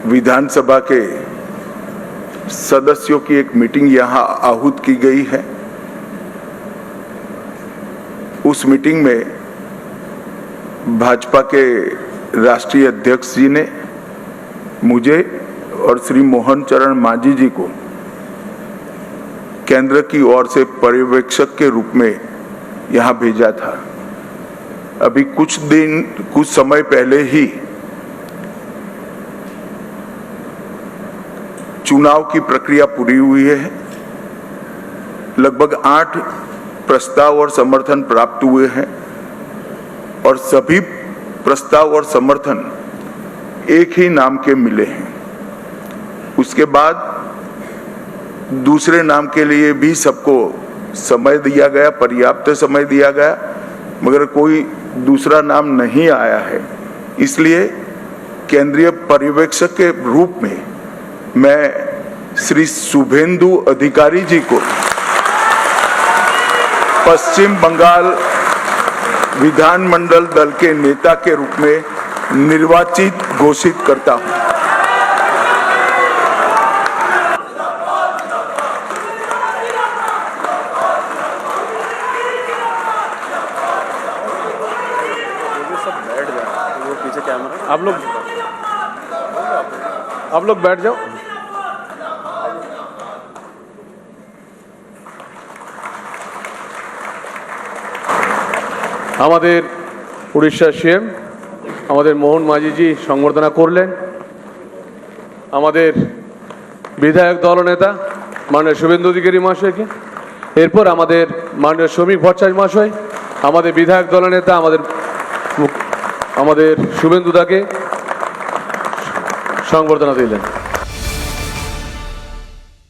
विधानसभा के सदस्यों की एक मीटिंग यहाँ आहूत की गई है। उस मीटिंग में भाजपा के राष्ट्रीय अध्यक्ष जी ने मुझे और श्री मोहन चरण मांझी जी को केंद्र की ओर से पर्यवेक्षक के रूप में यहाँ भेजा था। अभी कुछ समय पहले ही चुनाव की प्रक्रिया पूरी हुई है। लगभग 8 प्रस्ताव और समर्थन प्राप्त हुए हैं और सभी प्रस्ताव और समर्थन एक ही नाम के मिले हैं। उसके बाद दूसरे नाम के लिए भी सबको समय दिया गया, पर्याप्त समय दिया गया, मगर कोई दूसरा नाम नहीं आया है। इसलिए केंद्रीय पर्यवेक्षक के रूप में मैं श्री शुभेंदु अधिकारी जी को पश्चिम बंगाल विधानमंडल दल के नेता के रूप में निर्वाचित घोषित करता हूं। आप लोग बैठ जाओ। আমাদের উড়িষ্যার সিএম আমাদের মোহন মাঝিজি সংবর্ধনা করলেন। আমাদের বিধায়ক দলনেতা মাননীয় শুভেন্দু অধিকারী মহাশয়কে, এরপর আমাদের মাননীয় শ্রমিক ভট্টাচার্য মহাশয় আমাদের বিধায়ক দলনেতা আমাদের শুভেন্দু দাকে সংবর্ধনা দিলেন।